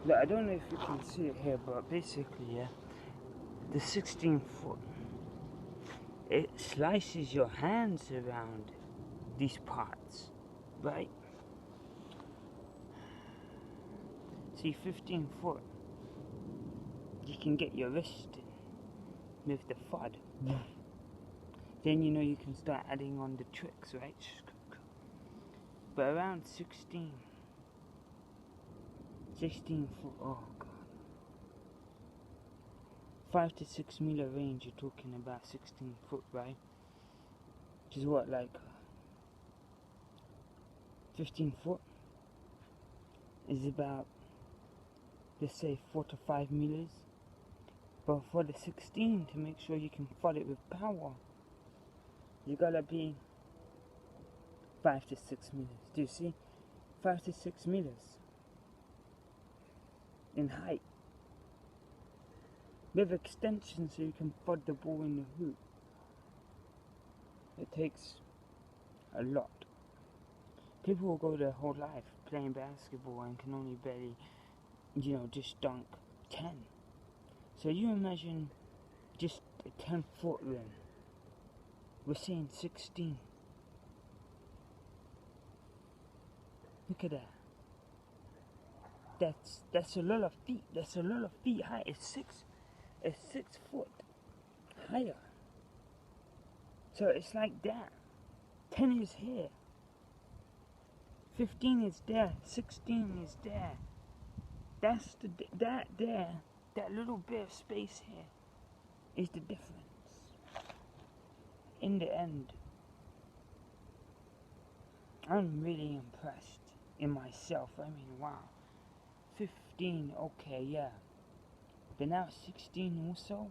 Look, I don't know if you can see it here, but basically, yeah, the 16 foot, it slices your hands around these parts, right? See, 15 foot, you can get your wrist in with the FUD. Then you know you can start adding on the tricks, right? But around 16 foot, oh god. 5 to 6 meter range, you're talking about 16 foot, right? Which is what, like 15 foot is about, let's say, 4 to 5 meters. But for the 16, to make sure you can flood it with power, you gotta be 5 to 6 meters. Do you see? 5 to 6 meters in height. With extension so you can flood the ball in the hoop. It takes a lot. People will go their whole life playing basketball and can only barely, just dunk 10. So you imagine just a 10-foot rim. We're saying 16. Look at that. That's a lot of feet. That's a lot of feet high. It's 6 foot higher. So it's like that. 10 is here. 15 is there. 16 is there. That's that little bit of space here is the difference. In the end, I'm really impressed in myself. I mean, wow. 15, okay, yeah. But now 16 also.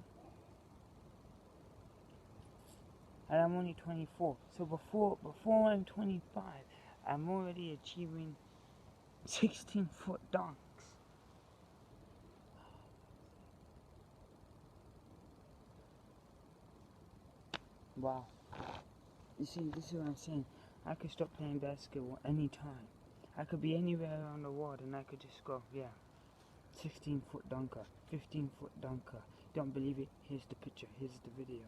And I'm only 24. So before I'm 25, I'm already achieving 16-foot dunks. Wow. You see, this is what I'm saying. I could stop playing basketball anytime. I could be anywhere around the world and I could just go, yeah, 16-foot dunker, 15-foot dunker. Don't believe it? Here's the picture, here's the video.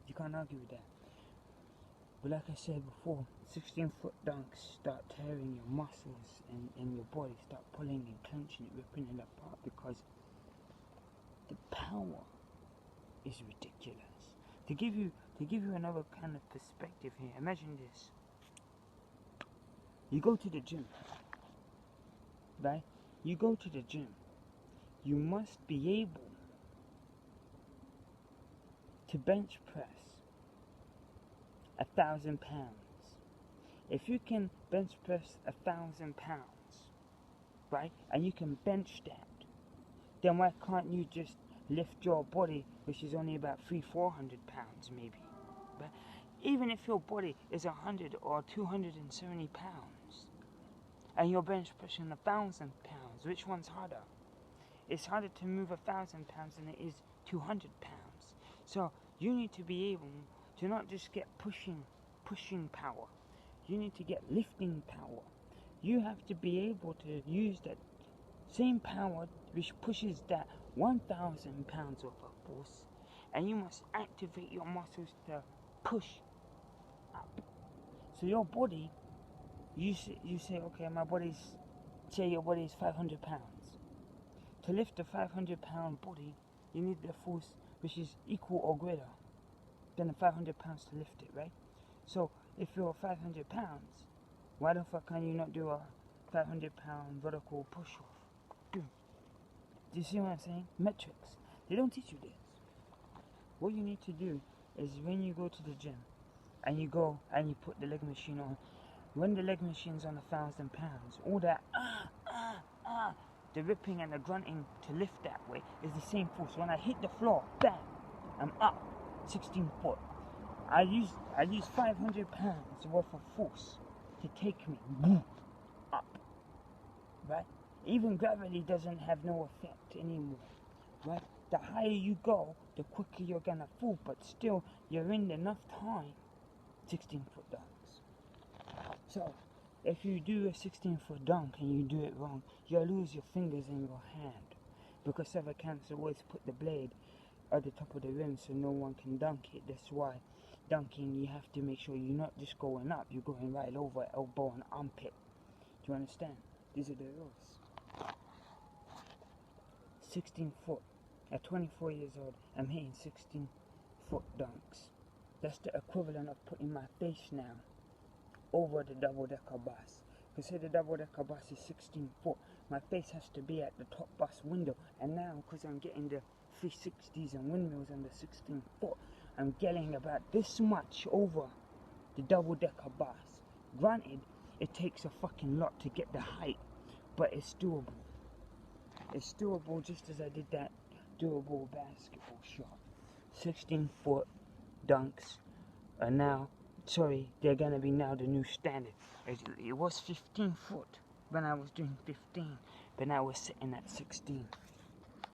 You can't argue with that. But like I said before, 16-foot dunks start tearing your muscles and your body, start pulling and clenching it, ripping it apart, because the power is ridiculous. To give you another kind of perspective here, imagine this. You go to the gym, right? You go to the gym. You must be able to bench press 1,000 pounds. If you can bench press 1,000 pounds, right, and you can bench that, then why can't you just lift your body, which is only about 300-400 pounds maybe? But even if your body is 100 or 270 pounds, and you're bench pressing 1,000 pounds, which one's harder? It's harder to move 1,000 pounds than it is 200 pounds. So you need to be able to not just get pushing power. You need to get lifting power. You have to be able to use that same power which pushes that 1,000 pounds of a force, and you must activate your muscles to push up. So your body, you say, okay, say your body is 500 pounds. To lift a 500-pound body, you need the force which is equal or greater than the 500 pounds to lift it, right? So if you're 500 pounds, why the fuck can you not do a 500-pound vertical push-off? Do you see what I'm saying? Metrics. They don't teach you this. What you need to do is when you go to the gym and you go and you put the leg machine on, when the leg machine's on 1,000 pounds, all that the ripping and the grunting to lift that way is the same force. When I hit the floor, bam, I'm up 16 foot. I use 500 pounds worth of force to take me up, right? Even gravity doesn't have no effect anymore, right? The higher you go, the quicker you're gonna fall, but still you're in enough time. 16-foot dunks. So if you do a 16-foot dunk and you do it wrong, you'll lose your fingers in your hand. Because Sevicans always put the blade at the top of the rim so no one can dunk it. That's why dunking, you have to make sure you're not just going up, you're going right over elbow and armpit. Do you understand? These are the rules. 16 foot. At 24 years old, I'm hitting 16-foot dunks. That's the equivalent of putting my face now over the double-decker bus. Because say the double-decker bus is 16 foot, my face has to be at the top bus window. And now, because I'm getting the 360s and windmills on the 16 foot, I'm getting about this much over the double-decker bus. Granted, it takes a fucking lot to get the height, but it's doable. It's doable just as I did that doable basketball shot. 16-foot dunks are now, they're gonna be now the new standard. It was 15 foot when I was doing 15, but now we're sitting at 16.